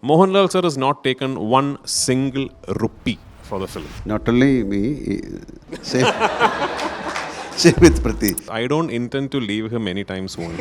Mohanlal sir has not taken one single rupee for the film. Not only me, same, same with Priti. I don't intend to leave him anytime soon.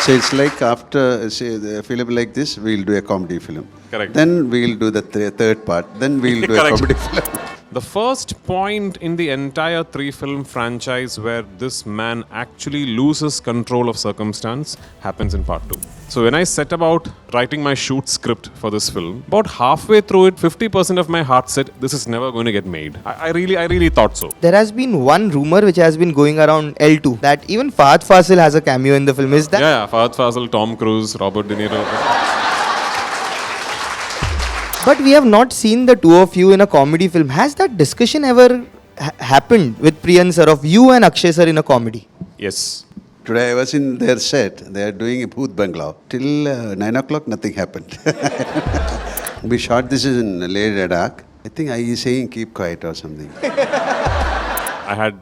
So it's like after the film like this, we'll do a comedy film. Correct. Then we'll do the third part. Then we'll do a Correct. comedy film. The first point in the entire 3-film franchise where this man actually loses control of circumstance happens in part 2. So when I set about writing my shoot script for this film, about halfway through it, 50% of my heart said, this is never going to get made. I really thought so. There has been one rumor which has been going around L2 that even Fahadh Faasil has a cameo in the film. Is that? Yeah, Fahadh, Faasil, Tom Cruise, Robert De Niro. But we have not seen the two of you in a comedy film. Has that discussion ever happened with Priyan sir of you and Akshay sir in a comedy? Yes. Today I was in their set. They are doing a Bhoot Bangla. Till 9 o'clock, nothing happened. We shot this in Leh Ladakh. I think I is saying keep quiet or something. I had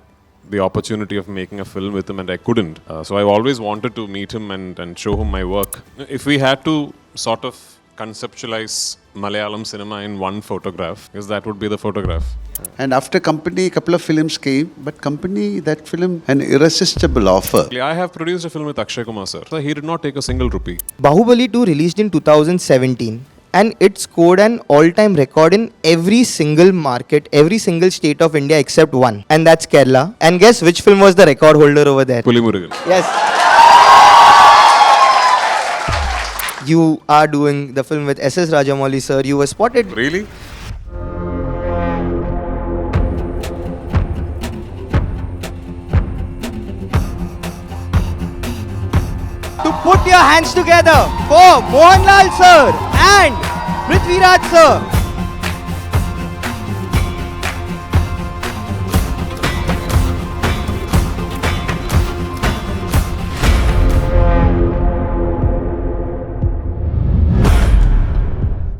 the opportunity of making a film with him and I couldn't. So I've always wanted to meet him and show him my work. If we had to sort of conceptualize Malayalam cinema in one photograph, because that would be the photograph. And after Company, a couple of films came. But Company, that film, an irresistible offer. I have produced a film with Akshay Kumar sir. He did not take a single rupee. Bahubali 2 released in 2017 and it scored an all-time record in every single market, every single state of India except one. And that's Kerala. And guess which film was the record holder over there? Pulimurugan. Yes. You are doing the film with SS Rajamouli sir. You were spotted. Really? To put your hands together for Mohanlal sir and Prithviraj sir.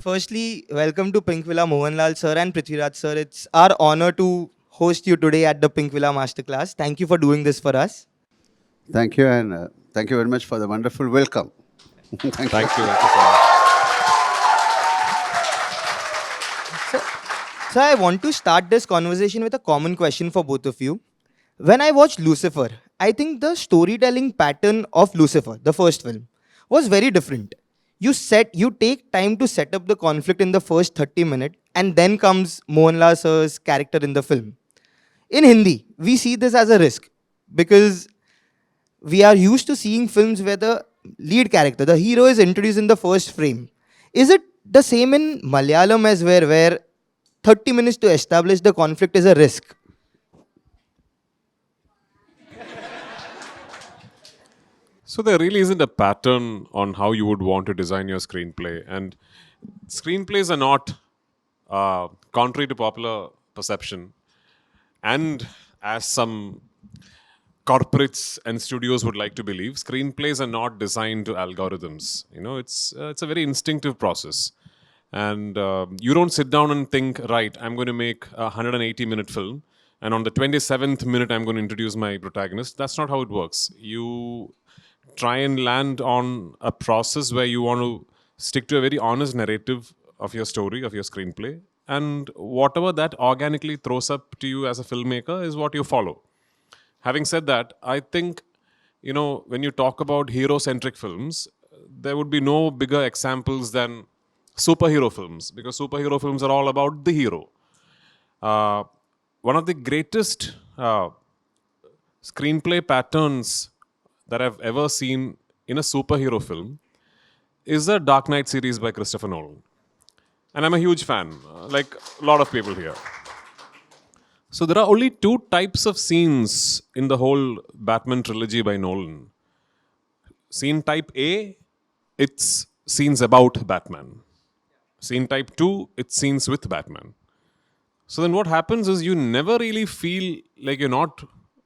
Firstly, welcome to Pinkvilla, Mohanlal sir and Prithviraj sir. It's our honor to host you today at the Pinkvilla Masterclass. Thank you for doing this for us. Thank you, and thank you very much for the wonderful welcome. Thank you so much. So I want to start this conversation with a common question for both of you. When I watched Lucifer, I think the storytelling pattern of Lucifer, the first film, was very different. You take time to set up the conflict in the first 30 minutes and then comes Mohanlal sir's character in the film. In Hindi, we see this as a risk because we are used to seeing films where the lead character, the hero, is introduced in the first frame. Is it the same in Malayalam as where 30 minutes to establish the conflict is a risk? So there really isn't a pattern on how you would want to design your screenplay. And screenplays are not, contrary to popular perception, and as some corporates and studios would like to believe, screenplays are not designed to algorithms. You know, it's a very instinctive process. And you don't sit down and think, right, I'm going to make a 180-minute film, and on the 27th minute, I'm going to introduce my protagonist. That's not how it works. You try and land on a process where you want to stick to a very honest narrative of your story, of your screenplay, and whatever that organically throws up to you as a filmmaker is what you follow. Having said that, I think, you know, when you talk about hero-centric films, there would be no bigger examples than superhero films, because superhero films are all about the hero. One of the greatest screenplay patterns that I've ever seen in a superhero film is the Dark Knight series by Christopher Nolan. And I'm a huge fan, like a lot of people here. So there are only two types of scenes in the whole Batman trilogy by Nolan. Scene type A, it's scenes about Batman. Scene type 2, it's scenes with Batman. So then what happens is you never really feel like you're not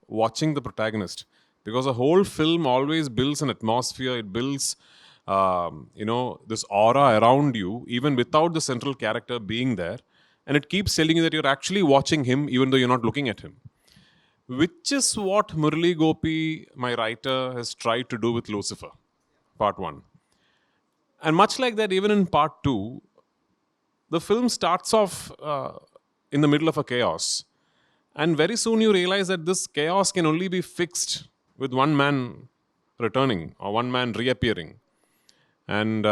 watching the protagonist. Because a whole film always builds an atmosphere, it builds, this aura around you, even without the central character being there. And it keeps telling you that you're actually watching him, even though you're not looking at him. Which is what Murali Gopi, my writer, has tried to do with Lucifer. part one. And much like that, even in part two, the film starts off in the middle of a chaos. And very soon you realize that this chaos can only be fixed with one man returning or one man reappearing. And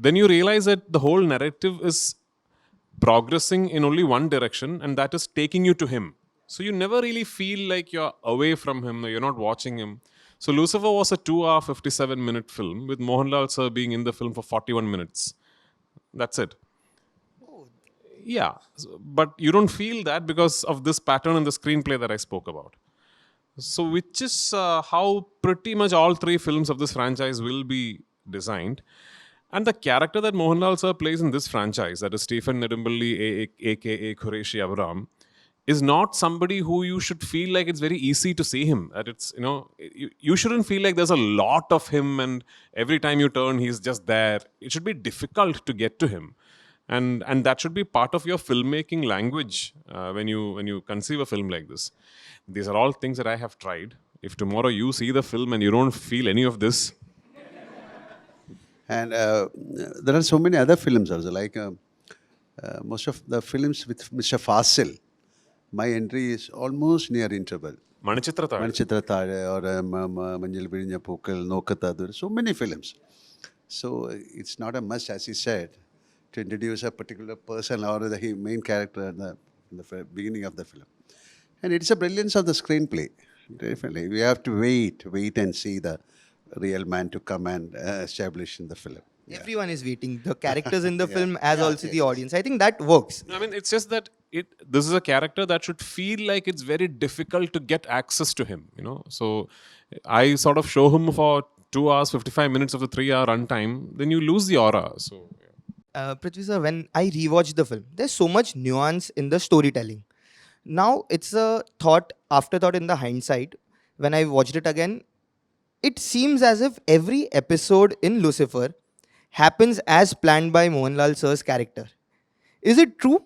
then you realize that the whole narrative is progressing in only one direction, and that is taking you to him. So you never really feel like you're away from him, or you're not watching him. So Lucifer was a 2 hour, 57-minute film with Mohanlal Sir being in the film for 41 minutes. That's it. Yeah, but you don't feel that because of this pattern in the screenplay that I spoke about. So, which is how pretty much all three films of this franchise will be designed. And the character that Mohanlal Sir plays in this franchise, that is Stephen Nedumballi, aka Qureshi Avram, is not somebody who you should feel like it's very easy to see him. That it's, you shouldn't feel like there's a lot of him and every time you turn, he's just there. It should be difficult to get to him. And that should be part of your filmmaking language when you conceive a film like this. These are all things that I have tried. If tomorrow you see the film and you don't feel any of this, And there are so many other films also, like most of the films with Mr. Faasil. My entry is almost near interval. Manichitra Thal. Manichitra Thale or Manjal Virinya Pookkal, Nokkathadur, so many films. So it's not a must, as he said, to introduce a particular person or the main character in the beginning of the film. And it's a brilliance of the screenplay. Definitely. We have to wait and see the real man to come and establish in the film. Yeah. Everyone is waiting. The characters in the film as also the audience. I think that works. I mean, it's just that this is a character that should feel like it's very difficult to get access to him, So I sort of show him for 2 hours, 55 minutes of the 3-hour runtime, then you lose the aura. So, Prithvi sir, when I rewatched the film, there's so much nuance in the storytelling. Now it's a afterthought in the hindsight. When I watched it again, it seems as if every episode in Lucifer happens as planned by Mohanlal sir's character. Is it true?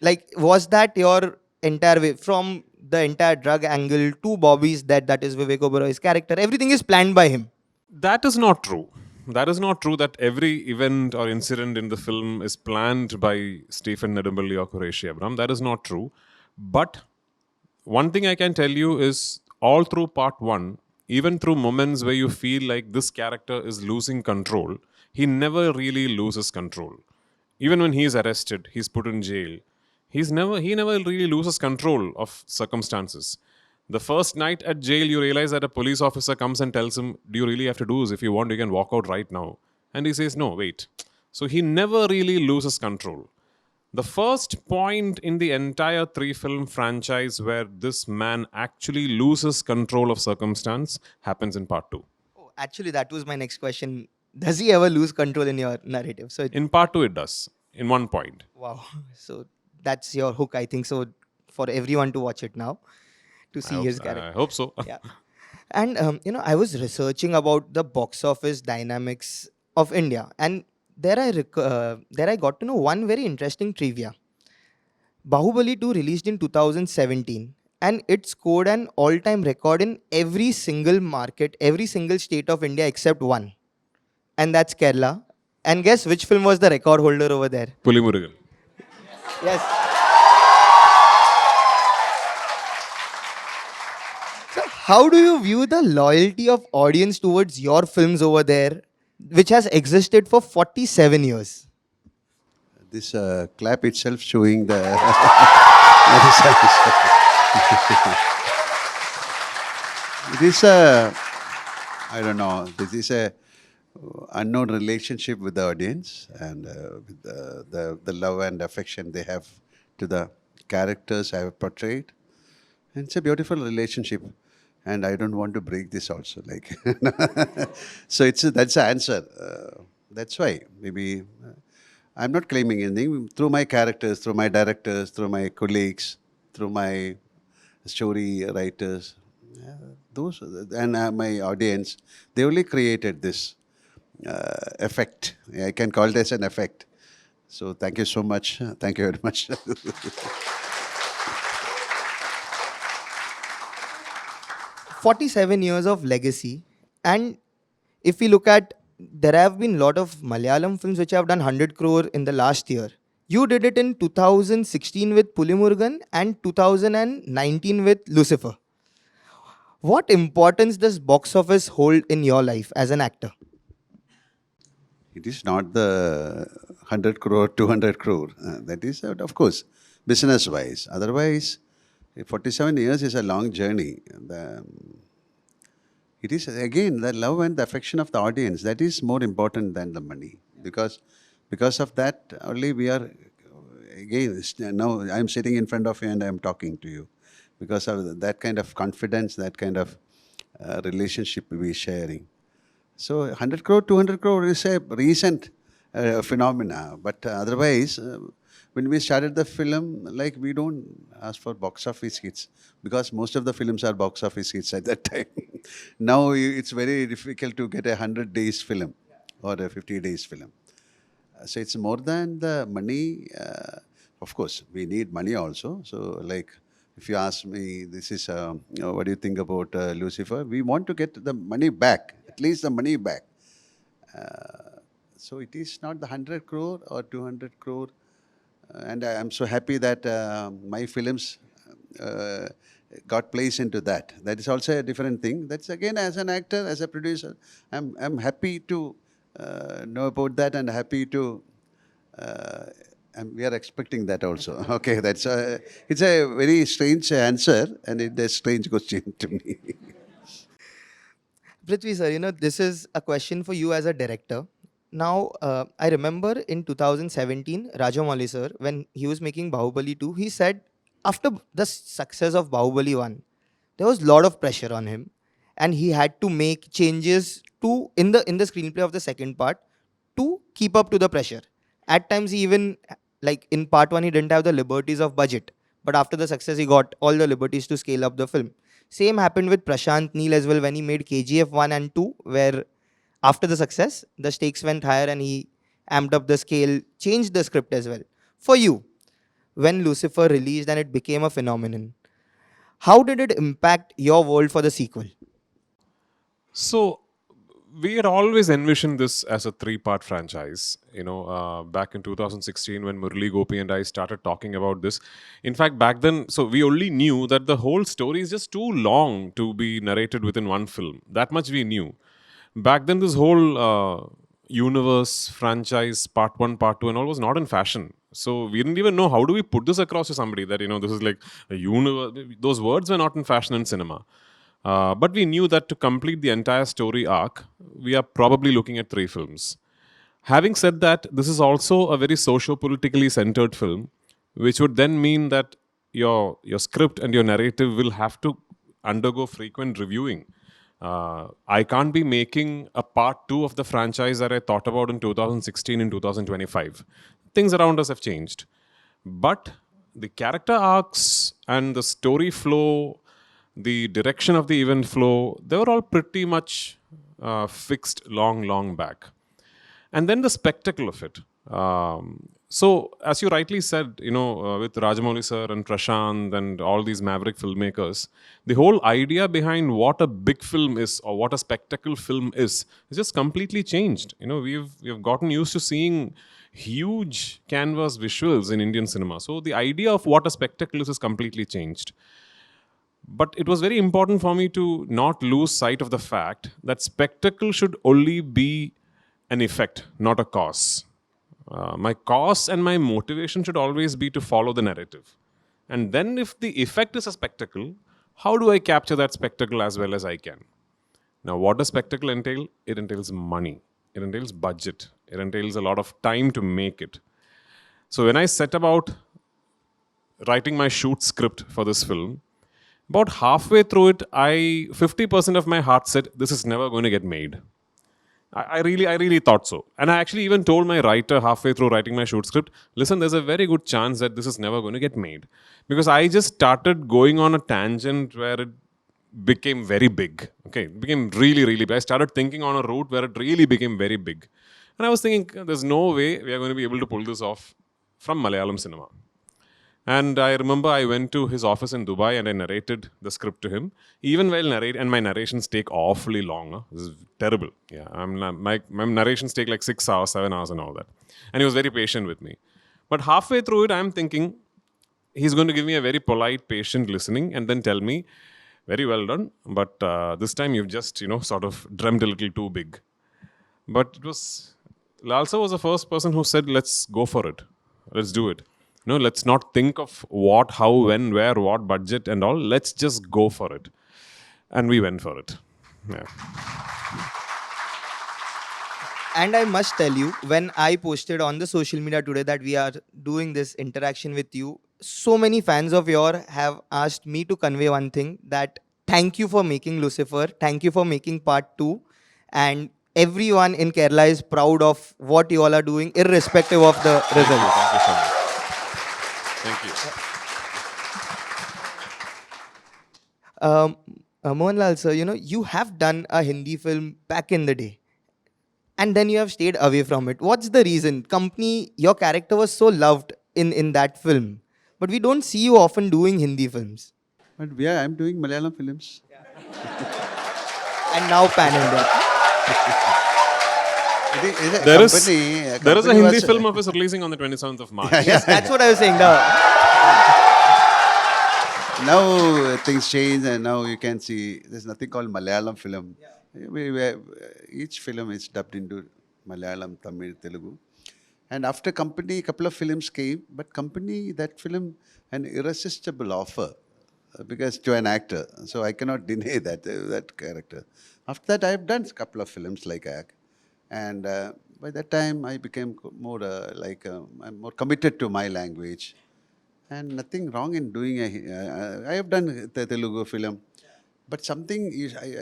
Like, was that your entire way, from the entire drug angle to Bobby's, that is Vivek Oberoi's character, everything is planned by him? that is not true. That is not true that every event or incident in the film is planned by Stephen Nedumballi or Qureshi Avram. That is not true. But one thing I can tell you is all through part one, even through moments where you feel like this character is losing control, he never really loses control. Even when he is arrested, he's put in jail, he never really loses control of circumstances. The first night at jail, you realize that a police officer comes and tells him, do you really have to do this? If you want, you can walk out right now. And he says, no, wait. So he never really loses control. The first point in the entire 3-film franchise where this man actually loses control of circumstance happens in part 2. Oh, actually, that was my next question. Does he ever lose control in your narrative? So In part 2, it does. In one point. wow. So that's your hook, I think. So for everyone to watch it now, to see his character. I hope so. Yeah. And, I was researching about the box office dynamics of India. And there I got to know one very interesting trivia. Bahubali 2 released in 2017. And it scored an all-time record in every single market, every single state of India except one. And that's Kerala. And guess which film was the record holder over there? Puli Murugan. Yes. So how do you view the loyalty of audience towards your films over there, which has existed for 47 years? This clap itself showing the... It is a, I don't know, this is a unknown relationship with the audience and with the love and affection they have to the characters I have portrayed. And it's a beautiful relationship. And I don't want to break this also. So that's the answer. That's why maybe I'm not claiming anything. Through my characters, through my directors, through my colleagues, through my story writers, those and my audience, they only created this effect. I can call it as an effect. So thank you so much. Thank you very much. 47 years of legacy, and if we look at, there have been a lot of Malayalam films which have done 100 crore in the last year. You did it in 2016 with Pulimurgan and 2019 with Lucifer. What importance does box office hold in your life as an actor? It is not the 100 crore, 200 crore. That is, of course, business wise. Otherwise, 47 years is a long journey. It is, again, the love and the affection of the audience. That is more important than the money. Because of that, only we are, again, now I am sitting in front of you and I am talking to you. Because of that kind of confidence, that kind of relationship we are sharing. So 100 crore, 200 crore is a recent phenomena. But otherwise, when we started the film, like we don't ask for box office hits because most of the films are box office hits at that time. Now it's very difficult to get a 100 days film or a 50 days film. So it's more than the money. Of course, we need money also. So like, if you ask me, this is, what do you think about Lucifer? We want to get the money back, at least the money back. So it is not the 100 crore or 200 crore. And I am so happy that my films got placed into that. That is also a different thing. That's again, as an actor, as a producer, I'm happy to know about that and happy to and we are expecting that also. Okay, it's a very strange answer and it's a strange question to me. Prithvi sir, this is a question for you as a director. Now, I remember in 2017, Rajamouli sir, when he was making Bahubali 2, he said after the success of Bahubali 1, there was a lot of pressure on him, and he had to make changes to in the screenplay of the second part to keep up to the pressure. At times, he even, like in part 1, he didn't have the liberties of budget, but after the success, he got all the liberties to scale up the film. Same happened with Prashant Neel as well when he made KGF 1 and 2, where after the success, the stakes went higher and he amped up the scale, changed the script as well. For you, when Lucifer released and it became a phenomenon, how did it impact your world for the sequel? So we had always envisioned this as a three-part franchise. Back in 2016 when Murli Gopi and I started talking about this. In fact, back then, so we only knew that the whole story is just too long to be narrated within one film. That much we knew. Back then, this whole universe, franchise, part one, part two, and all was not in fashion. So we didn't even know how do we put this across to somebody that, this is like a universe. Those words were not in fashion in cinema. But we knew that to complete the entire story arc, we are probably looking at 3 films. Having said that, this is also a very socio-politically centered film, which would then mean that your script and your narrative will have to undergo frequent reviewing. I can't be making a part 2 of the franchise that I thought about in 2016 in 2025. Things around us have changed. But the character arcs and the story flow, the direction of the event flow, they were all pretty much fixed long back. And then the spectacle of it. So, as you rightly said, with Rajamouli sir and Prashant and all these maverick filmmakers, the whole idea behind what a big film is or what a spectacle film is just completely changed. We've gotten used to seeing huge canvas visuals in Indian cinema. So, the idea of what a spectacle is completely changed. But it was very important for me to not lose sight of the fact that spectacle should only be an effect, not a cause. My cause and my motivation should always be to follow the narrative. And then if the effect is a spectacle, how do I capture that spectacle as well as I can? Now, what does spectacle entail? It entails money. It entails budget. It entails a lot of time to make it. So when I set about writing my shoot script for this film, about halfway through it, 50% of my heart said, this is never going to get made. I really thought so. And I actually even told my writer halfway through writing my shoot script, listen, there's a very good chance that this is never going to get made. Because I just started going on a tangent where it became very big. Okay, it became really big. I started thinking on a route where it really became very big. And I was thinking, there's no way we are going to be able to pull this off from Malayalam cinema. And I remember I went to his office in Dubai and I narrated the script to him. Even while narrate, and my narrations take awfully long. Huh? This is terrible. Yeah, my narrations take like 6 hours, 7 hours, and all that. And he was very patient with me. But halfway through it, I'm thinking he's going to give me a very polite, patient listening, and then tell me, "Very well done, but this time you've just sort of dreamt a little too big." But it was Lalsa was the first person who said, "Let's go for it. Let's do it. Let's not think of what, how, when, where, what budget and all. Let's just go for it." And we went for it. Yeah. And I must tell you, when I posted on the social media today that we are doing this interaction with you, so many fans of yours have asked me to convey one thing, that thank you for making Lucifer, thank you for making part 2, and everyone in Kerala is proud of what you all are doing, irrespective of the results. Thank you so much. Thank you. Mohanlal sir, you have done a Hindi film back in the day, and then you have stayed away from it. What's the reason? Company, your character was so loved in that film, but we don't see you often doing Hindi films. But yeah, I'm doing Malayalam films. And now pan India. There is a company Hindi was- film of us releasing on the 27th of March. Yes, that's what I was saying. Now things change, and now you can see there's nothing called Malayalam film. Each film is dubbed into Malayalam, Tamil, Telugu. And after Company, a couple of films came, but Company, that film, an irresistible offer because to an actor. So I cannot deny that character. After that, I've done a couple of films like Act. And by that time, I became more I'm more committed to my language. And nothing wrong in doing I have done the Telugu film, but something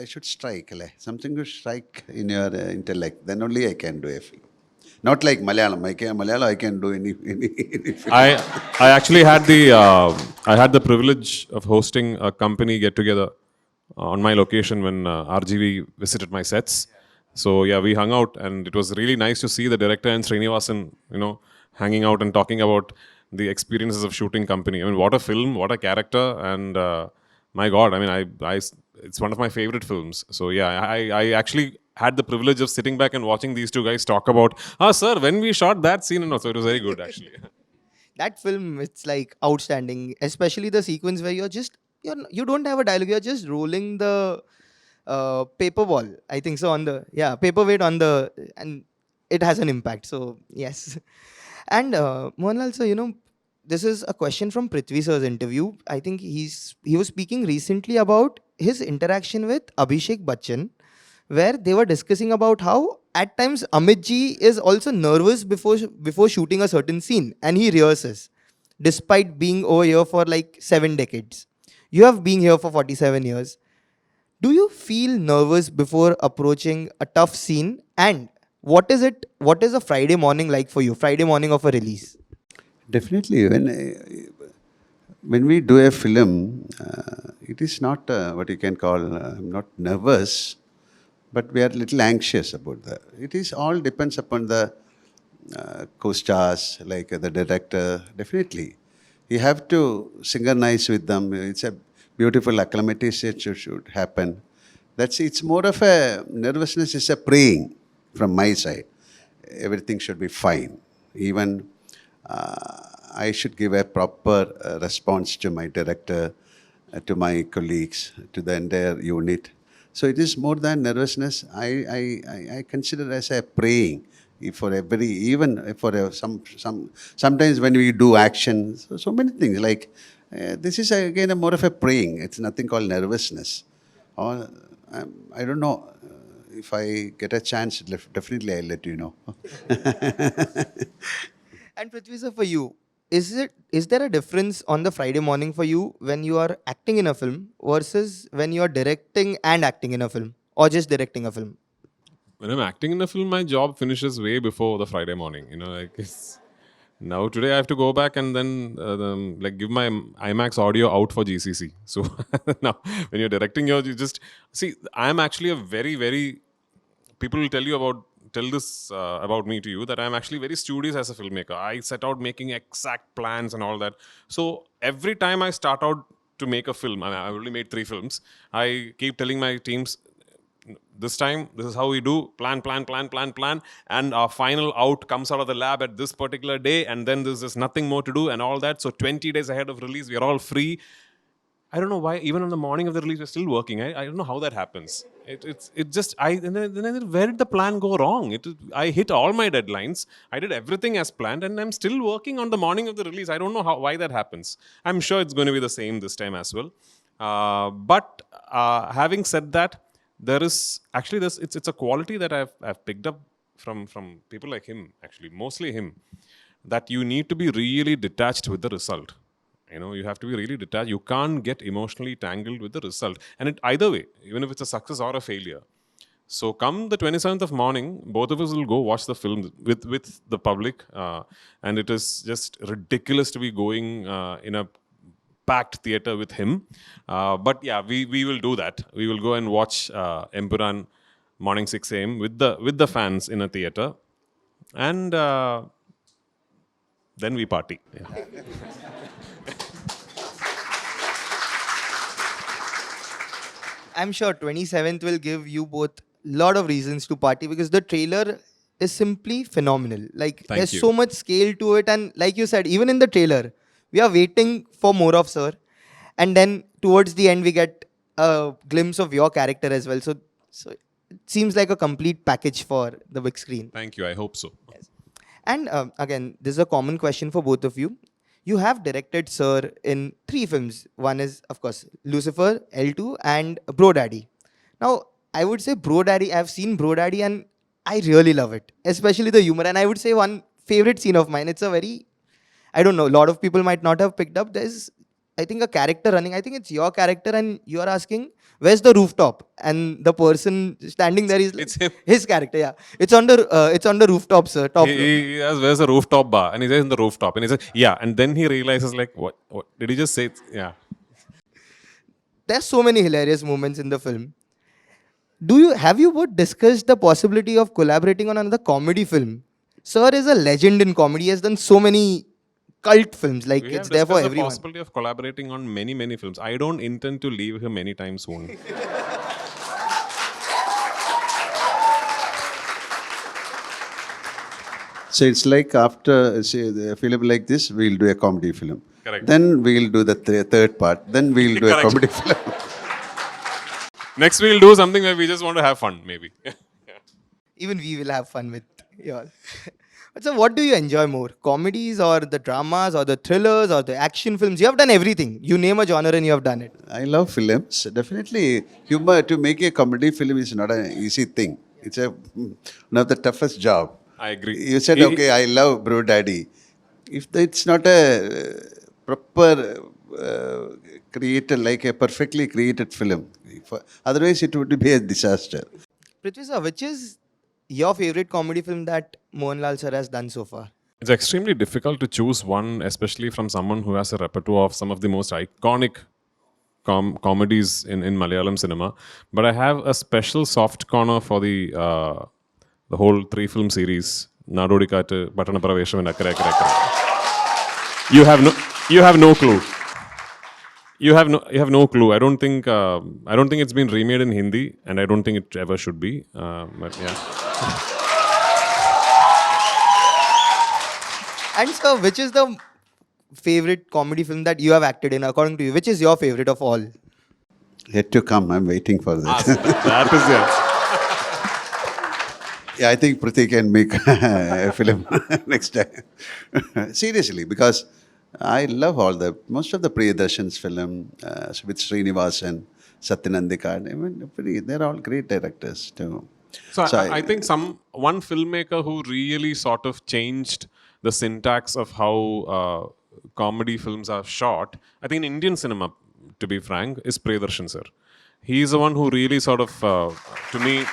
I should strike, something to strike in your intellect. Then only I can do a film. Not like Malayalam. Malayalam I can do any film. I actually had the privilege of hosting a company get together on my location when RGV visited my sets. So yeah, we hung out, and it was really nice to see the director and Srinivasan, hanging out and talking about the experiences of shooting Company. I mean, what a film, what a character, and my God, I mean, it's one of my favorite films. So yeah, I actually had the privilege of sitting back and watching these two guys talk about, sir, when we shot that scene, and also it was very good actually. That film, it's like outstanding, especially the sequence where you don't have a dialogue, you're just rolling the paper ball, I think so, paperweight on and it has an impact. So yes. And Mohanlal sir, this is a question from Prithvi sir's interview. I think he was speaking recently about his interaction with Abhishek Bachchan, where they were discussing about how at times Amit ji is also nervous before shooting a certain scene, and he rehearses despite being over here for like 7 decades. You have been here for 47 years. Do you feel nervous before approaching a tough scene? And what is a Friday morning like for you? Friday morning of a release? Definitely. When we do a film, it is not what you can call, I'm not nervous, but we are a little anxious about that. It is all depends upon the co-stars, like the director. Definitely. You have to synchronize with them. It's a beautiful acclimatization should happen. It's more of a nervousness, is a praying from my side. Everything should be fine. Even I should give a proper response to my director, to my colleagues, to the entire unit. So it is more than nervousness. I consider as a praying for even for sometimes when we do action, so many things like this is again a more of a praying. It's nothing called nervousness. Or I don't know. If I get a chance, definitely I'll let you know. And Prithvi sir, for you, is there a difference on the Friday morning for you when you are acting in a film versus when you are directing and acting in a film, or just directing a film? When I'm acting in a film, my job finishes way before the Friday morning. Now today I have to go back and then give my IMAX audio out for GCC. So now when you're directing, you just see. I am actually a very, very, people will tell tell this about me to you, that I'm actually very studious as a filmmaker. I set out making exact plans and all that. So every time I start out to make a film, I mean, I've only made 3 films, I keep telling my teams, this time, this is how we do, plan, and our final out comes out of the lab at this particular day, and then there's just nothing more to do and all that. So 20 days ahead of release, we are all free. I don't know why, even on the morning of the release, we're still working. I don't know how that happens. It just, then where did the plan go wrong? I hit all my deadlines. I did everything as planned, and I'm still working on the morning of the release. I don't know why that happens. I'm sure it's going to be the same this time as well. But having said that, there is actually this. It's a quality that I've picked up from people like him. Actually, mostly him, that you need to be really detached with the result. You have to be really detached. You can't get emotionally tangled with the result. And it either way, even if it's a success or a failure. So come the 27th of morning, both of us will go watch the film with the public. And it is just ridiculous to be going in a packed theater with him. But yeah, we will do that. We will go and watch Empuraan morning 6 a.m. with the fans in a theater. And then we party. Yeah. I'm sure 27th will give you both lot of reasons to party, because the trailer is simply phenomenal. Like, Thank there's you. so much scale to it, and like you said, even in the trailer, we are waiting for more of Sir, and then towards the end we get a glimpse of your character as well. So it seems like a complete package for the big screen. Thank you. I hope so. And again, this is a common question for both of you. You have directed Sir in 3 films. One is, of course, Lucifer, L2, and Bro Daddy. Now, I would say Bro Daddy, I've seen Bro Daddy and I really love it, especially the humor. And I would say one favorite scene of mine, it's a very, I don't know, a lot of people might not have picked up. There's, I think, a character running. I think it's your character, and you are asking, where's the rooftop? And the person standing there is like, It's him. his character, yeah. It's on the rooftop, sir. Top floor. He asks, where's the rooftop bar? And he says, in the rooftop. And he says, yeah. And then he realizes, like, what did he just say? Yeah. There's so many hilarious moments in the film. Have you both discussed the possibility of collaborating on another comedy film? Sir is a legend in comedy. He has done so many cult films. Like, We it's have there for discussed the everyone. possibility of collaborating on many films. I don't intend to leave him anytime soon. So it's like after say, a film like this, we'll do a comedy film. Correct. Then we'll do the third part. Then we'll do a Correct. comedy film. Next, we'll do something where we just want to have fun, maybe. Even we will have fun with y'all. But so, what do you enjoy more? Comedies, or the dramas, or the thrillers, or the action films? You have done everything. You name a genre and you have done it. I love films. Definitely, humor to make a comedy film is not an easy thing. It's one of the toughest job. I agree. You said, okay, I love Bro Daddy. If it's not a proper created, like a perfectly created film, otherwise it would be a disaster. Prithvi sir, which is your favorite comedy film that Mohanlal sir has done so far? It's extremely difficult to choose one, especially from someone who has a repertoire of some of the most iconic comedies in Malayalam cinema. But I have a special soft corner for the whole 3-film series, Nadodikattu, Pattanapravesham, and Akkare Akkare Akkare. You have no clue. You have no clue. I don't think it's been remade in Hindi, and I don't think it ever should be. But yeah. And sir, which is the favorite comedy film that you have acted in, according to you? Which is your favorite of all? Yet to come. I'm waiting for that. That is it. Yeah, I think Prithvi can make a film next time. Seriously, because I love most of the Priyadarshan's film with Srinivasan, Satyanandika. I mean, they're all great directors too. So I think one filmmaker who really sort of changed the syntax of how comedy films are shot, I think in Indian cinema, to be frank, is Priyadarshan sir. He's the one who really sort of, to me,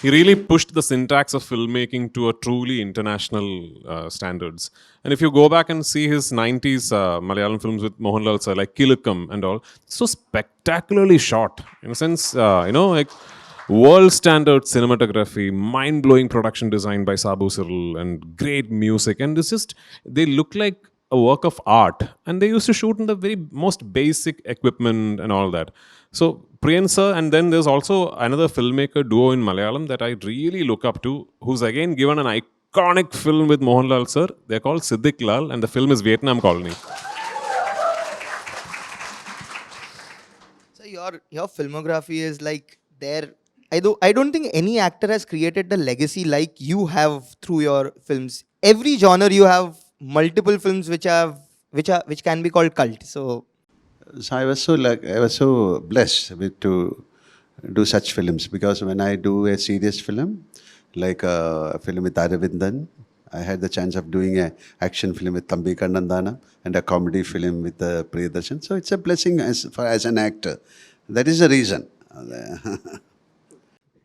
he really pushed the syntax of filmmaking to a truly international standards. And if you go back and see his 90s Malayalam films with Mohanlal sir, like Kilakam and all, so spectacularly shot. In a sense, like world standard cinematography, mind blowing production design by Sabu Cyril, and great music. And it's just, they look like a work of art. And they used to shoot in the very most basic equipment and all that. So, Priyan sir, and then there's also another filmmaker duo in Malayalam that I really look up to, who's again given an iconic film with Mohanlal sir. They're called Siddiq Lal, and the film is Vietnam Colony. So your filmography is like there. I don't think any actor has created the legacy like you have through your films. Every genre you have multiple films which can be called cult. So I was so blessed to do such films, because when I do a serious film, like a film with Aravindan, I had the chance of doing a action film with Thambi Kannandana and a comedy film with Priyadarshan. So it's a blessing as an actor. That is the reason.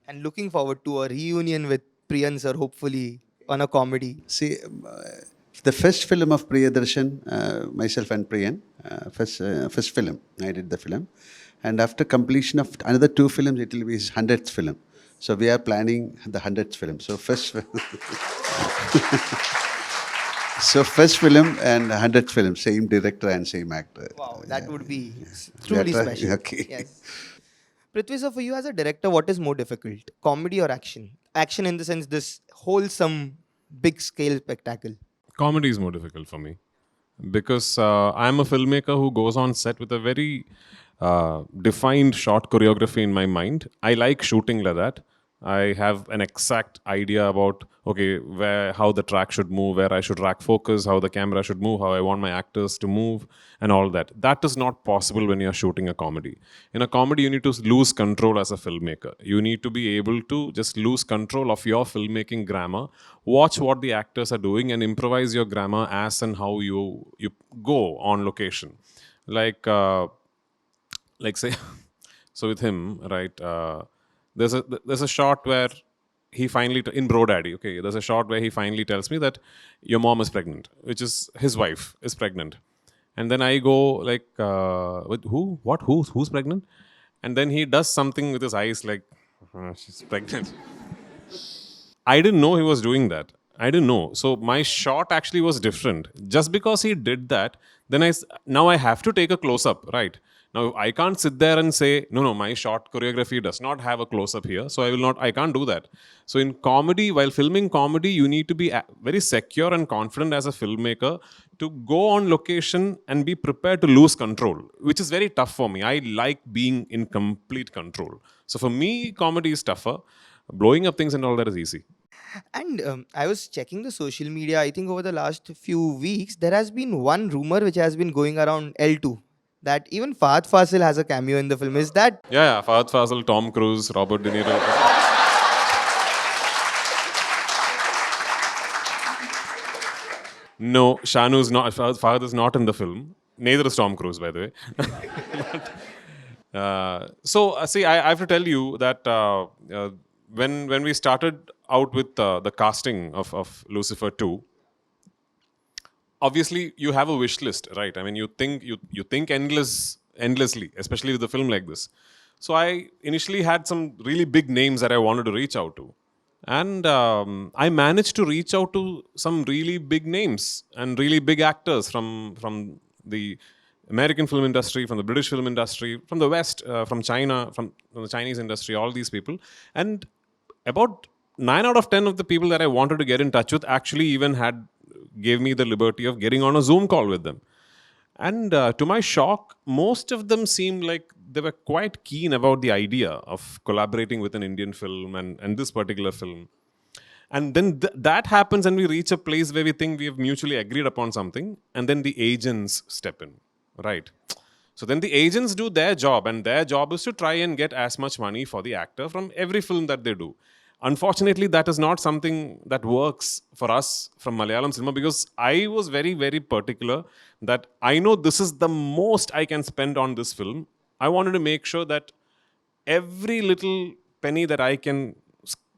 and looking forward to a reunion with Priyan sir, hopefully on a comedy. See, the first film of Priyadarshan, myself and Priyan, first film, I did the film. And after completion of another 2 films, it will be his 100th film. So we are planning the 100th film. So first, so first film and 100th film, same director and same actor. Wow, that would be truly special. Okay. Yes. Prithvi sir, for you as a director, what is more difficult, comedy or action? Action in the sense this wholesome, big scale spectacle. Comedy is more difficult for me because I'm a filmmaker who goes on set with a very defined short choreography in my mind. I like shooting like that. I have an exact idea about how the track should move, where I should rack focus, how the camera should move, how I want my actors to move, and all that. That is not possible when you're shooting a comedy. In a comedy, you need to lose control as a filmmaker. You need to be able to just lose control of your filmmaking grammar, watch what the actors are doing, and improvise your grammar as and how you go on location. Like say, so with him, right? There's a shot where he finally in Bro Daddy. Okay, there's a shot where he finally tells me that your mom is pregnant, which is his wife is pregnant, and then I go like, with who? What? Who's pregnant? And then he does something with his eyes like, she's pregnant. I didn't know he was doing that. I didn't know. So my shot actually was different. Just because he did that, then now I have to take a close up, right? Now I can't sit there and say, no, my shot choreography does not have a close up here, so I can't do that. So in comedy, while filming comedy, you need to be very secure and confident as a filmmaker to go on location and be prepared to lose control, which is very tough for me. I like being in complete control. So for me, comedy is tougher. Blowing up things and all that is easy. And I was checking the social media. I think over the last few weeks, there has been one rumor which has been going around L2 that even Fahadh Faasil has a cameo in the film. Is that? Yeah. Fahadh, Faasil, Tom Cruise, Robert De Niro. No, Shanu's not. Fahadh is not in the film. Neither is Tom Cruise, by the way. See, I have to tell you that when we started out with the casting of Lucifer 2, obviously you have a wish list, right? I mean, you think endlessly, especially with a film like this. So I initially had some really big names that I wanted to reach out to. And I managed to reach out to some really big names and really big actors from the American film industry, from the British film industry, from the West, from China, from the Chinese industry, all these people. And about 9 out of 10 of the people that I wanted to get in touch with actually even gave me the liberty of getting on a Zoom call with them. And to my shock, most of them seemed like they were quite keen about the idea of collaborating with an Indian film and this particular film. And then that happens and we reach a place where we think we have mutually agreed upon something, and then the agents step in, right? So then the agents do their job, and their job is to try and get as much money for the actor from every film that they do. Unfortunately, that is not something that works for us from Malayalam cinema, because I was very, very particular that I know this is the most I can spend on this film. I wanted to make sure that every little penny that I can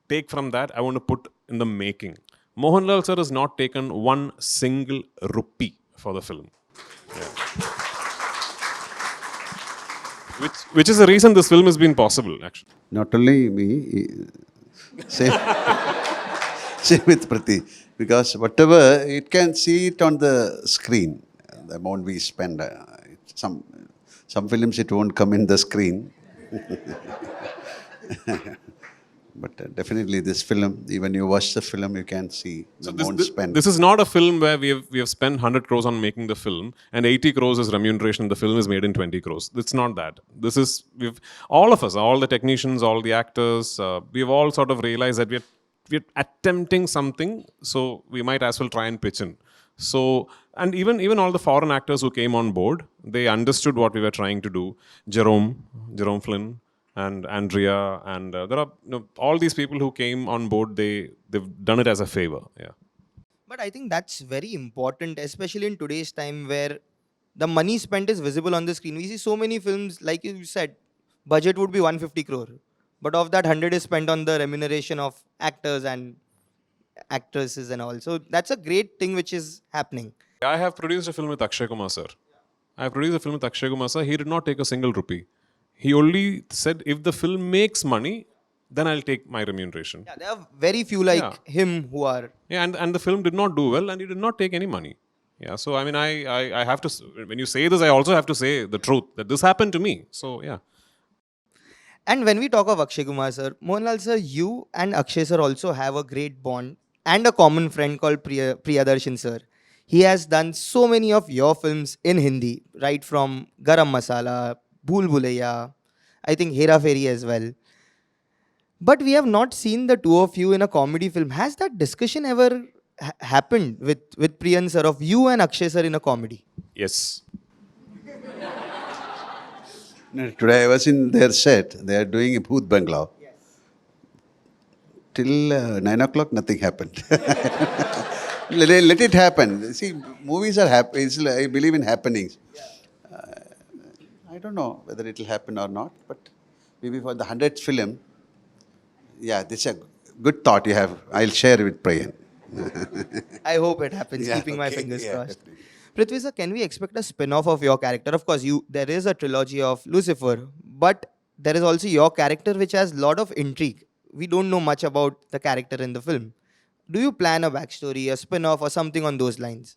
take from that, I want to put in the making. Mohanlal sir has not taken one single rupee for the film. Yeah. Which is the reason this film has been possible, actually. Not only me, same, same with Prati, because whatever, it can see it on the screen, the amount we spend. Some films it won't come in the screen. But definitely this film, even you watch the film, you can see the So amount spent. this is not a film where we have spent 100 crores on making the film and 80 crores is remuneration. The film is made in 20 crores. It's not that. This is we've all of us, all the technicians, all the actors, we've all sort of realized that we're attempting something, so we might as well try and pitch in. So, and even all the foreign actors who came on board, they understood what we were trying to do. Jerome Flynn, and Andrea, and there are all these people who came on board. They've done it as a favor. Yeah. But I think that's very important, especially in today's time where the money spent is visible on the screen. We see so many films, like you said, budget would be 150 crore, but of that 100 is spent on the remuneration of actors and actresses and all. So that's a great thing which is happening. I have produced a film with Akshay Kumar sir. I have produced a film with Akshay Kumar sir. He did not take a single rupee. He only said, if the film makes money, then I'll take my remuneration. Yeah, there are very few like Yeah. him who are. Yeah, and the film did not do well, and he did not take any money. Yeah, so I mean, I have to, when you say this, I also have to say the truth, that this happened to me. So, yeah. And when we talk of Akshay Kumar sir, Mohanlal sir, you and Akshay sir also have a great bond and a common friend called Priyadarshan sir. He has done so many of your films in Hindi, right from Garam Masala, Bhool Bhulaiya, I think Hera Fairy as well. But we have not seen the two of you in a comedy film. Has that discussion ever happened with Priyan sir of you and Akshay sir in a comedy? Yes. No, today I was in their set. They are doing a Bhoot Bangla. Yes. Till 9 o'clock, nothing happened. Let it happen. See, movies are I believe in happenings. I don't know whether it will happen or not, but maybe for the 100th film, yeah, this is a good thought you have. I'll share with Prayan. I hope it happens, Yeah, keeping my okay, fingers yeah, crossed. definitely. Prithvi sir, can we expect a spin-off of your character? Of course, there is a trilogy of Lucifer, but there is also your character which has a lot of intrigue. We don't know much about the character in the film. Do you plan a backstory, a spin-off, or something on those lines?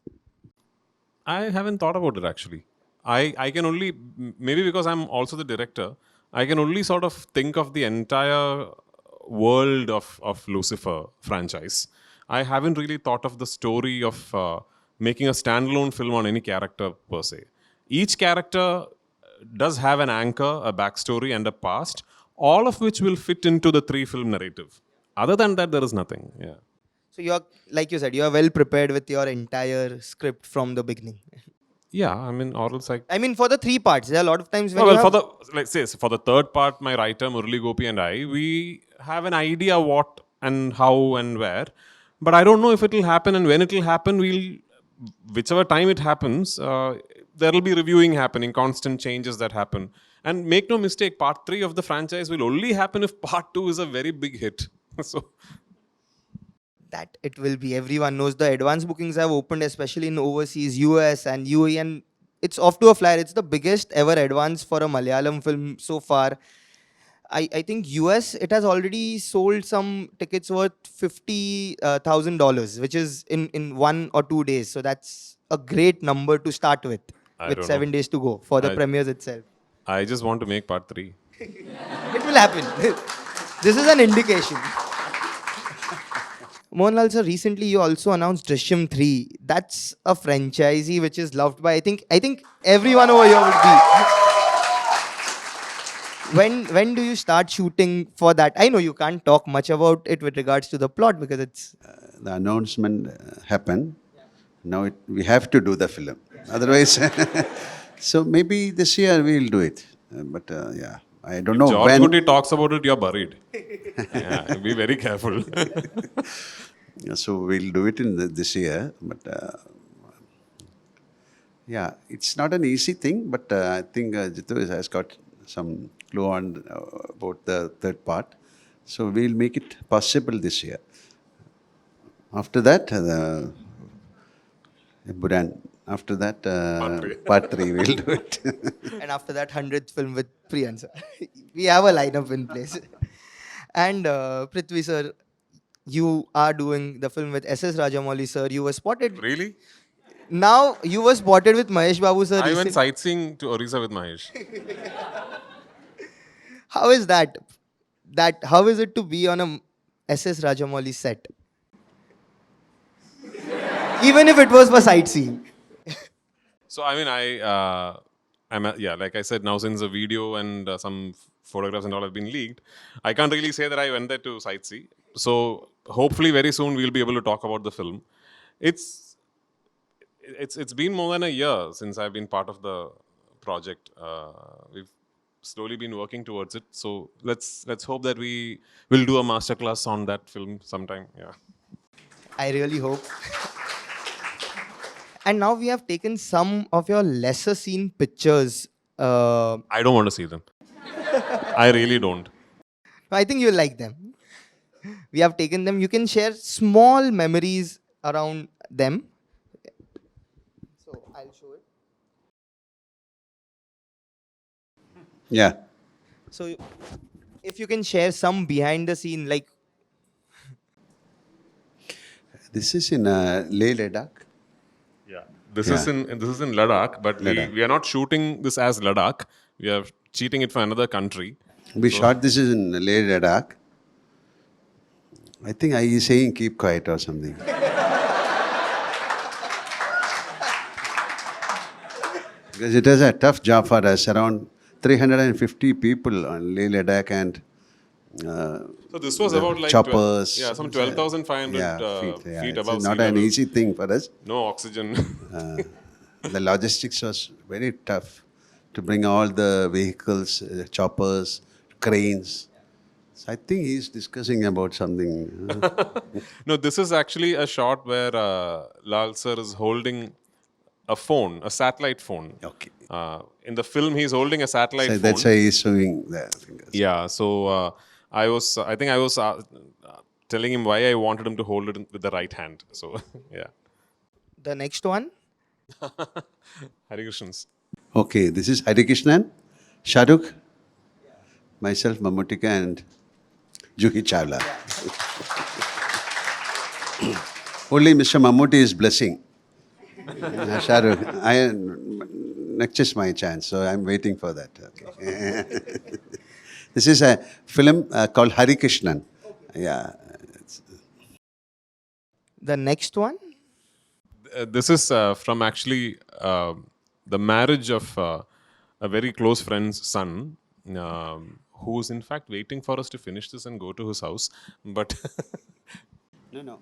I haven't thought about it actually. I can only, maybe because I'm also the director, I can only sort of think of the entire world of Lucifer franchise. I haven't really thought of the story of making a standalone film on any character per se. Each character does have an anchor, a backstory, and a past, all of which will fit into the three film narrative. Other than that, there is nothing. Yeah. So you're, like you said, you are well prepared with your entire script from the beginning. Yeah, I mean, oral psych. I mean, for the three parts, there are a lot of times when Oh, you well, have... for the third part, my writer Murali Gopi and I, we have an idea what and how and where, but I don't know if it will happen and when it will happen. Whichever time it happens, there will be reviewing happening, constant changes that happen. And make no mistake, part 3 of the franchise will only happen if part 2 is a very big hit. So that it will be. Everyone knows the advance bookings have opened, especially in overseas, US and UAE, and it's off to a flyer. It's the biggest ever advance for a Malayalam film so far. I think US, it has already sold some tickets worth $50,000, which is in 1 or 2 days. So that's a great number to start with I don't 7 know. days to go for the I- premieres itself. I just want to make part 3. It will happen. This is an indication. Mohanlal sir, recently you also announced Drishyam 3. That's a franchisee which is loved by I think everyone over here would be. When do you start shooting for that? I know you can't talk much about it with regards to the plot because it's... The announcement happened. Now we have to do the film. Otherwise, so maybe this year we'll do it. But yeah, I don't know George when. Gundi talks about it, you're buried. Yeah, be very careful. Yeah, so we'll do it in this year. But yeah, it's not an easy thing. But I think Jitu has got some clue on about the third part. So we'll make it possible this year. After that, Empuraan After that, Part three. part 3 we'll do it. And after that, 100th film with Priyan sir. We have a lineup in place. And Prithvi sir, you are doing the film with SS Rajamouli sir. You were spotted. Really? Now you were spotted with Mahesh Babu sir I went recently. sightseeing to Orissa with Mahesh. How is that? How is it to be on a SS Rajamouli set? Even if it was for sightseeing. So I mean, yeah, like I said, now since the video and some photographs and all have been leaked, I can't really say that I went there to sightsee. So hopefully, very soon we'll be able to talk about the film. It's it's been more than a year since I've been part of the project. We've slowly been working towards it. So let's hope that we will do a masterclass on that film sometime. Yeah. I really hope. And now we have taken some of your lesser seen pictures. I don't want to see them. I really don't. I think you'll like them. We have taken them. You can share small memories around them. So I'll show it. Yeah. So if you can share some behind the scene, like This is in Leh, Ladakh. Yeah. This is in Ladakh, but Ladakh. we are not shooting this as Ladakh. We are cheating it for another country. We shot this in Leh, Ladakh. I think I is saying keep quiet or something. Because it is a tough job for us. Around 350 people on Leh, Ladakh, and So this was about like choppers. some 12,500 feet. Yeah, feet it's above not sea an level. easy thing for us. No oxygen. The logistics was very tough to bring all the vehicles, choppers, cranes. So I think he's discussing about something. No, this is actually a shot where Lal sir is holding a phone, a satellite phone. Okay. In the film, he's holding a satellite So phone. that's why he's showing the fingers. Yeah, so I think I was telling him why I wanted him to hold it with the right hand. So, yeah. the next one. Hare Krishnans. Okay, this is Hare Krishnan, Shahrukh, myself, Mammootty, and Juhi Chawla. Only Mr. Mammootty is blessing. Shahrukh, next is my chance, so I'm waiting for that. Okay. This is a film called Hare Krishnan. Yeah. The next one. This is from actually the marriage of a very close friend's son, who's in fact waiting for us to finish this and go to his house. But No. No.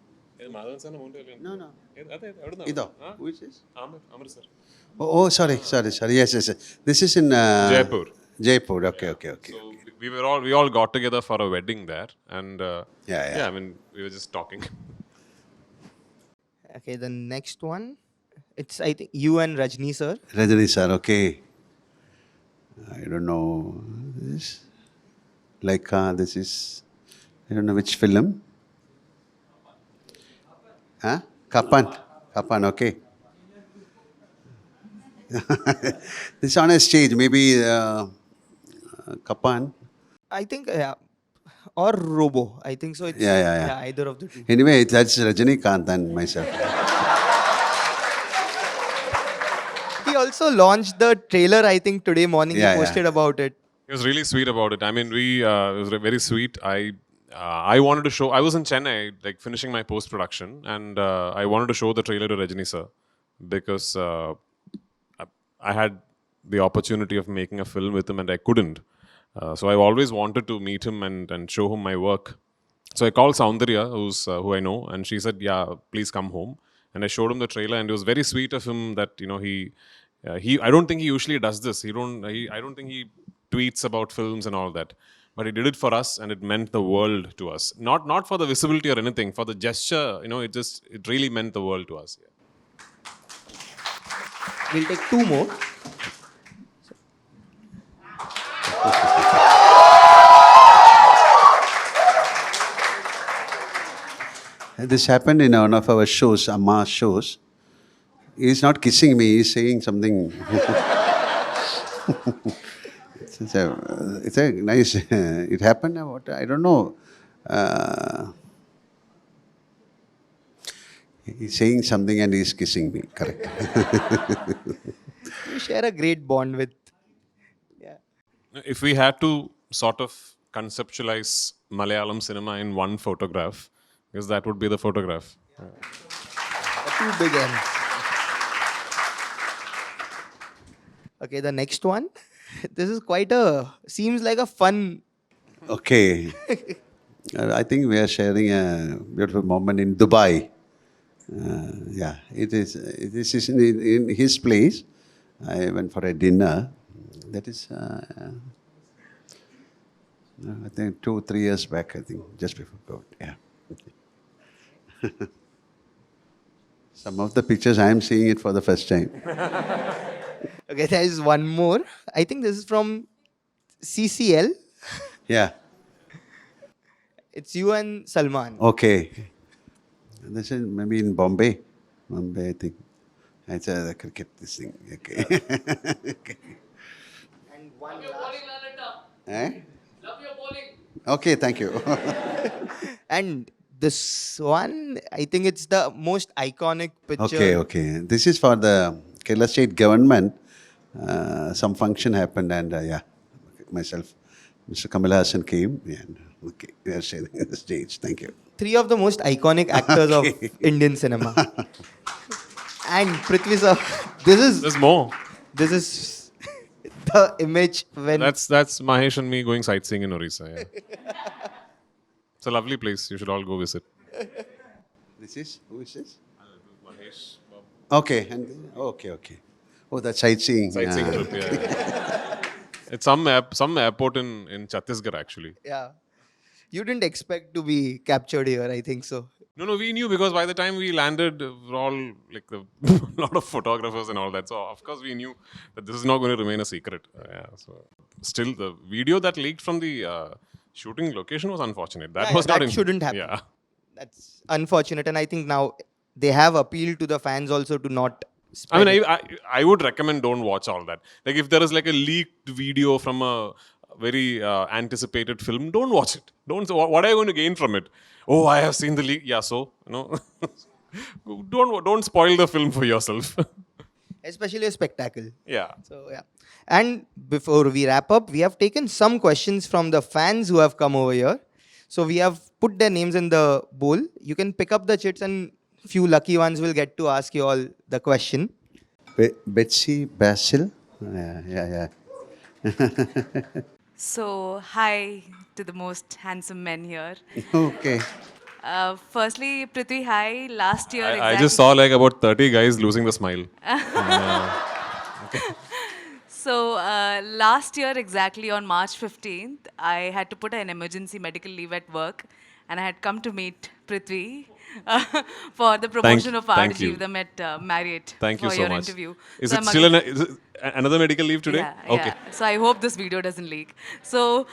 Ido. Who is this? Oh, sorry. Yes. This is in Jaipur. Jaipur. Okay. So we all got together for a wedding there, and Yeah. I mean we were just talking. Okay, the next one. It's I think you and Rajni sir. Rajani sir, okay. I don't know. This, this is, I don't know which film. Huh? Kapan, okay. This is on a stage, maybe Kapan. I think or Robo. I think so. It's Yeah. either of the two. Anyway, that's Rajinikanth and myself. He also launched the trailer. I think today morning Yeah, he posted about it. He was really sweet about it. I mean, it was very sweet. I wanted to show. I was in Chennai, like finishing my post production, and I wanted to show the trailer to Rajini sir because I had the opportunity of making a film with him, and I couldn't. So I always wanted to meet him and show him my work. So I called Soundarya, who I know, and she said, "Yeah, please come home." And I showed him the trailer, and it was very sweet of him that he I don't think he usually does this. I don't think he tweets about films and all that, but he did it for us, and it meant the world to us. Not for the visibility or anything, for the gesture. It really meant the world to us. Yeah. We'll take two more. This happened in one of our shows, Amma shows. He's not kissing me. He's saying something. It's a nice. It happened. What I don't know. Uh, he's saying something and he's kissing me. Correct. You share a great bond with. Yeah. If we had to sort of conceptualize Malayalam cinema in one photograph, because that would be the photograph. The two big M's. Okay, the next one. This is quite a. Seems like a fun. Okay. I think we are sharing a beautiful moment in Dubai. Yeah, it is. This is in his place. I went for a dinner. That is, I think 2-3 years back. I think just before COVID. Yeah. Some of the pictures I am seeing it for the first time. Okay, there is one more. I think this is from CCL. Yeah. It's you and Salman. Okay. This is maybe in Bombay. Bombay, I think. It's a cricket this thing. Okay. Okay. And one last. Eh? Okay, thank you. And this one, I think it's the most iconic picture. Okay, okay. This is for the Kerala state government. Some function happened and yeah, myself, Mr. Kamal Hassan came and okay, we are sharing the stage. Thank you. Three of the most iconic actors of Indian cinema. And Prithvi sir, There's more. this is the image when That's Mahesh and me going sightseeing in Orissa. Yeah. It's a lovely place. You should all go visit. This is, who is this? Mahesh Babu. Okay, and okay, okay. Oh, that's sightseeing. Sightseeing Yeah. trip. Yeah. It's some airport in Chhattisgarh actually. yeah, you didn't expect to be captured here. I think so. No, we knew because by the time we landed, we're all like a lot of photographers and all that. So of course we knew that this is not going to remain a secret. Yeah. So still, the video that leaked from the shooting location was unfortunate. That Yeah, was not. that shouldn't happen. Yeah. That's unfortunate, and I think now they have appealed to the fans also to not. I Spread mean, it. I would recommend don't watch all that. Like if there is like a leaked video from a very anticipated film, don't watch it. Don't. What are you going to gain from it? Oh, I have seen the leak. Yeah, so don't spoil the film for yourself. Especially a spectacle. Yeah. So yeah. And before we wrap up, we have taken some questions from the fans who have come over here. So we have put their names in the bowl. You can pick up the chits and few lucky ones will get to ask you all the question. Betsy Basil. Yeah. So, hi to the most handsome men here. Okay. Firstly, Prithvi, hi. Last year, I just saw like about 30 guys losing the smile. So, last year, exactly on March 15th, I had to put an emergency medical leave at work, and I had come to meet Prithvi for the promotion of thank Fahadh you. them at Marriott Thank you for so your much. interview. Is So it I'm still again- is it another medical leave today? Yeah, Okay. yeah. So I hope this video doesn't leak. So,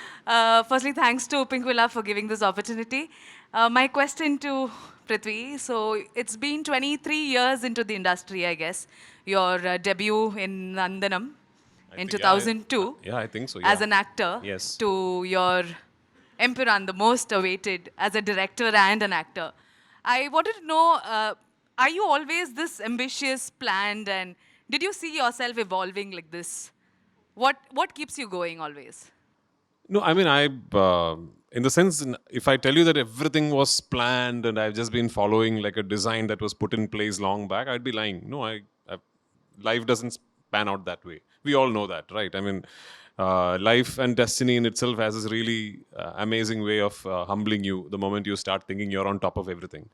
firstly, thanks to Pinkvilla for giving this opportunity. My question to Prithvi. So, it's been 23 years into the industry, I guess. Your debut in Nandanam in think, yeah, 2002 yeah, I think so. as yeah. an actor Yes. to your Empuraan, the most awaited as a director and an actor. I wanted to know, are you always this ambitious, planned, and did you see yourself evolving like this? What keeps you going always? No, I mean, in the sense, if I tell you that everything was planned and I've just been following like a design that was put in place long back, I'd be lying. No, life doesn't pan out that way. We all know that, right? I mean, life and destiny in itself has this really amazing way of humbling you the moment you start thinking you're on top of everything.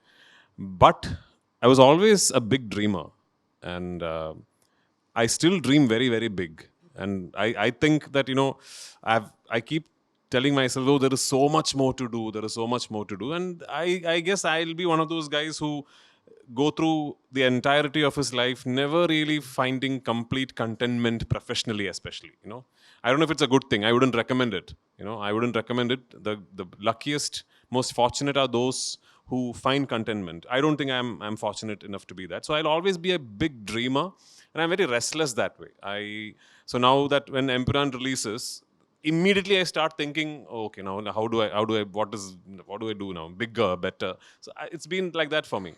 But I was always a big dreamer, and I still dream very, very big. And I think that, I keep telling myself, oh, there is so much more to do. There is so much more to do. And I guess I'll be one of those guys who go through the entirety of his life, never really finding complete contentment professionally, especially, I don't know if it's a good thing. I wouldn't recommend it. I wouldn't recommend it. The luckiest, most fortunate are those who find contentment. I don't think I'm fortunate enough to be that. So I'll always be a big dreamer, and I'm very restless that way. So now that when Empuraan releases, immediately I start thinking, oh, okay, now what do I do now? Bigger, better. So it's been like that for me.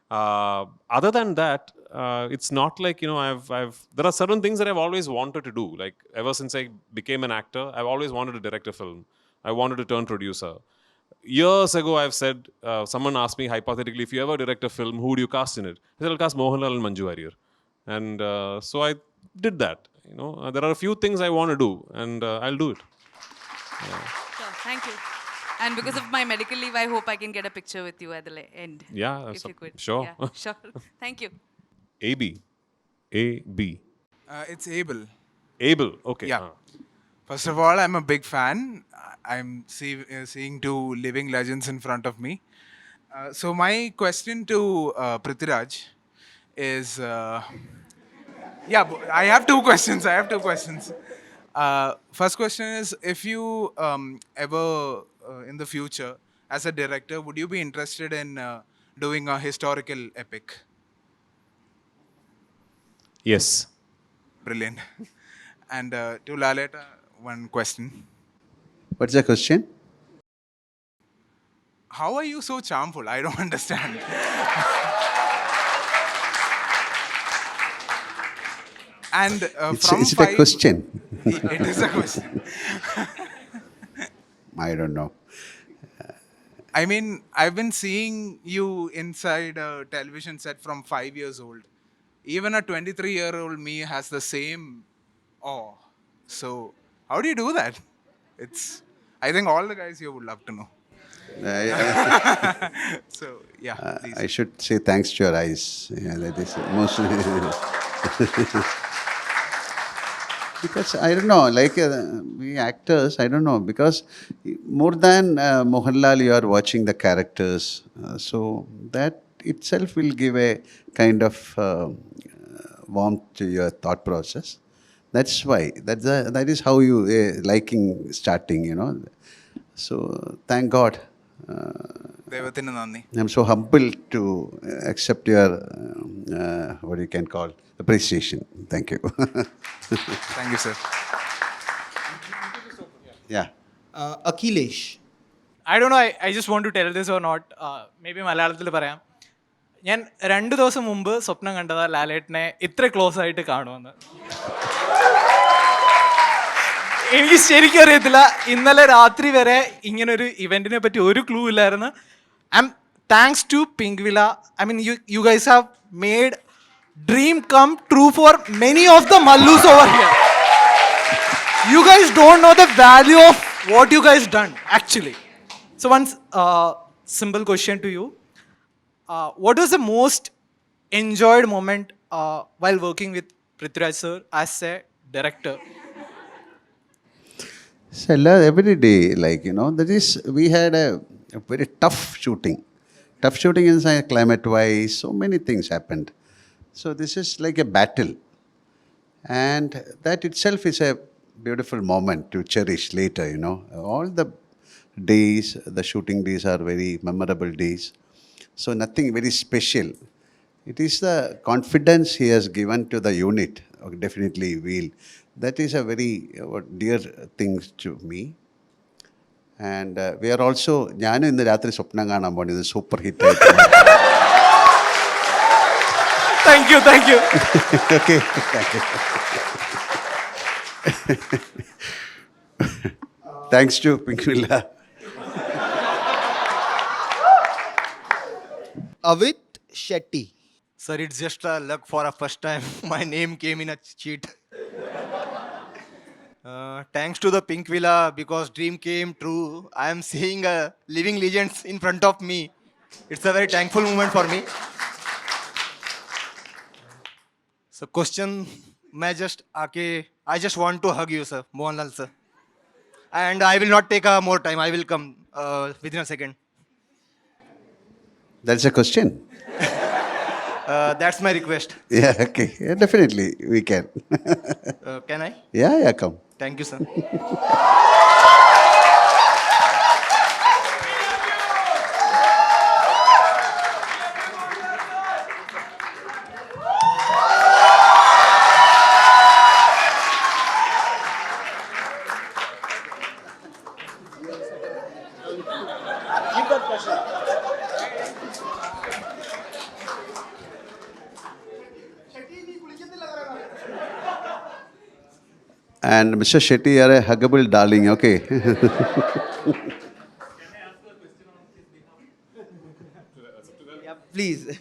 Other than that, it's not like, there are certain things that I've always wanted to do. Like ever since I became an actor, I've always wanted to direct a film. I wanted to turn producer. Years ago, I've said, someone asked me hypothetically, if you ever direct a film, who do you cast in it? I said, I'll cast Mohanlal and Manju Warrier. And so I did that. There are a few things I want to do, and I'll do it. Sure, thank you. And because of my medical leave, I hope I can get a picture with you at the end. Yeah, If you could. sure. Yeah, sure. Thank you. AB. AB. It's Abel. Able. Okay. Yeah. First of all, I'm a big fan. I'm seeing two living legends in front of me. So my question to Prithviraj is, I have two questions. First question is, if you ever in the future, as a director, would you be interested in doing a historical epic? Yes. Brilliant. And to Laleta, one question. What's the question? How are you so charmful? I don't understand. And Is it a question? It is a question. I don't know. I mean, I've been seeing you inside a television set from 5 years old. Even a 23-year-old me has the same awe. So, how do you do that? I think all the guys here would love to know. So, yeah, please. I should say thanks to your eyes. Yeah, that is mostly. Because I don't know, like we actors, I don't know, because more than Mohanlal, you are watching the characters. So that itself will give a kind of warmth to your thought process. That's why. That is how you liking starting. So thank God. Devathinu Nandi. I'm so humbled to accept your, what you can call, appreciation. Thank you. Thank you, sir. Yeah. Akhilesh. I don't know, I just want to tell this or not. Maybe മലയാളത്തിൽ പറയാം. ഞാൻ 2 ദിവസം മുമ്പ് സ്വപ്നം കണ്ടതാ ലാലേട്ടനെ ഇത്ര close ആയിട്ട് കാണുമെന്ന്. എനിക്ക് ശരിക്കും അറിയത്തില്ല, ഇന്നലെ രാത്രി വരെ ഇങ്ങനൊരു ഇവന്റിനെ പറ്റി ഒരു ക്ലൂ ഇല്ലായിരുന്നു. Thanks to Pinkvilla, I mean, you guys have made dream come true for many of the Mallus over here. You guys don't know the value of what you guys done, actually. So one simple question to you. What was the most enjoyed moment while working with Prithviraj sir as a director? So every day, that is, we had a very tough shooting. Tough shooting inside climate-wise, so many things happened. So this is like a battle. And that itself is a beautiful moment to cherish later, All the days, the shooting days are very memorable days. So nothing very special. It is the confidence he has given to the unit, definitely will. That is a very dear thing to me. And we are also, ഞാനും ഇന്ന് രാത്രി സ്വപ്നം കാണാൻ പോണത് ഇത് super hit ആയിട്ട്. Thank you. Okay, thank you. Thanks to Pinkvilla. Avit Shetty. Sir, it's just a luck for a first time. My name came in a cheat. Thanks to the Pinkvilla, because dream came true. I am seeing living legends in front of me. It's a very thankful moment for me. So question, I just want to hug you, sir, Mohanlal sir. And I will not take more time. I will come within a second. That's a question. That's my request. Yeah, okay. Yeah, definitely, we can. Can I? Yeah, come. Thank you, sir. And Mr. Shetty, you are a huggable darling, okay? Yeah, please.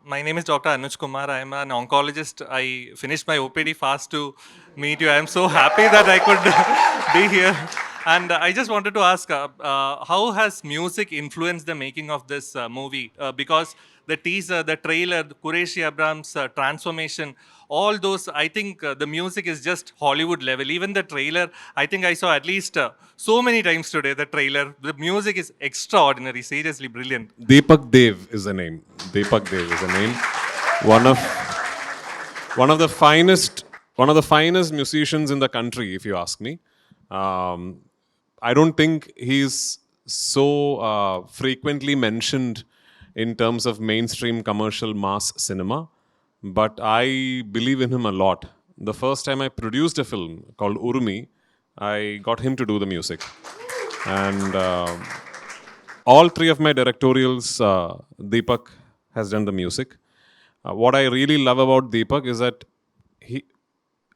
My name is Dr. Anuj Kumar. I am an oncologist. I finished my OPD fast to meet you. I am so happy that I could be here. And I just wanted to ask, how has music influenced the making of this movie? Because the teaser, the trailer, Qureshi Abrams' transformation, all those, I think the music is just Hollywood level. Even the trailer, I think I saw at least so many times today, the trailer. The music is extraordinary, seriously brilliant. Deepak Dev is the name. Deepak Dev is the name. One of the finest musicians in the country, if you ask me. I don't think he's so frequently mentioned in terms of mainstream commercial mass cinema, but I believe in him a lot. The first time I produced a film called Urmi, I got him to do the music. And all three of my directorials, Deepak has done the music. What I really love about Deepak is that he,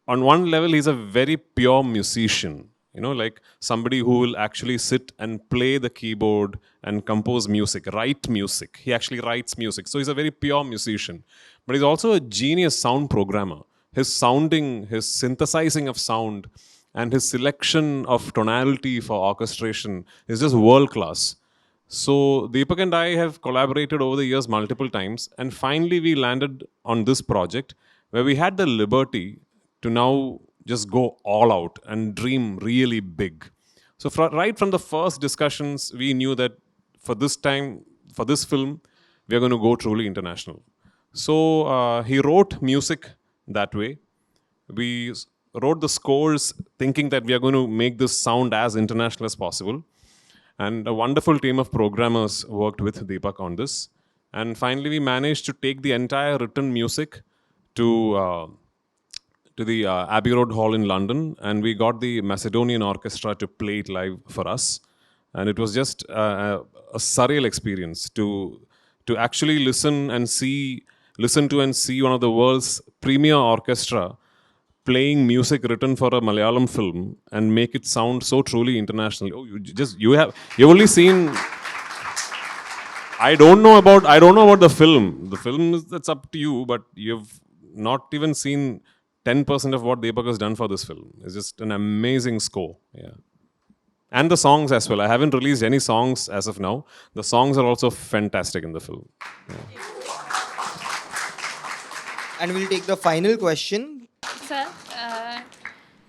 on one level, he's a very pure musician. You know, like somebody who will actually sit and play the keyboard and compose music, write music. He actually writes music. So he's a very pure musician. But he's also a genius sound programmer. His sounding, his synthesizing of sound, and his selection of tonality for orchestration is just world class. So Deepak and I have collaborated over the years multiple times, and finally we landed on this project where we had the liberty to now just go all out and dream really big. So right from the first discussions, we knew that for this time, for this film, we are going to go truly international. So he wrote music that way. We wrote the scores thinking that we are going to make this sound as international as possible. And a wonderful team of programmers worked with Deepak on this. And finally, we managed to take the entire written music to the Abbey Road Hall in London, and we got the Macedonian Orchestra to play it live for us. And it was just a surreal experience to actually listen to and see one of the world's premier orchestra playing music written for a Malayalam film and make it sound so truly international. Oh, you've only seen. I don't know about the film. The film that's up to you, but you've not even seen 10% of what Deepak has done for this film. It's just an amazing score. Yeah. And the songs as well. I haven't released any songs as of now. The songs are also fantastic in the film. Yeah. And we'll take the final question. Sir,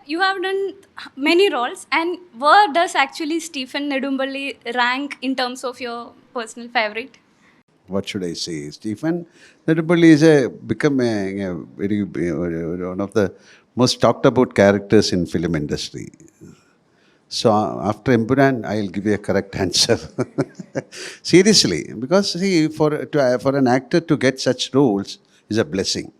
you have done many roles, and where does actually Stephen Nedumbally rank in terms of your personal favorite? What should I say? Stephen Nedumbally is become a very one of the most talked about characters in film industry. So after Empuraan, I'll give you a correct answer. Seriously, because see, for an actor to get such roles is a blessing.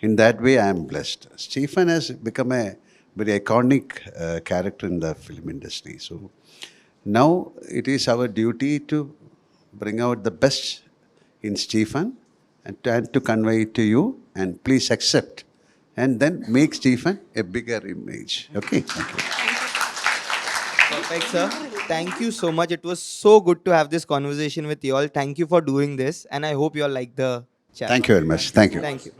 In that way, I am blessed. Stephen has become a very iconic character in the film industry. So now it is our duty to bring out the best in Stephen and to convey it to you. And please accept and then make Stephen a bigger image. Okay? Thank you. Perfect, sir. Thank you so much. It was so good to have this conversation with you all. Thank you for doing this. And I hope you all like the chat. Thank you very much. Thank you. Thank you.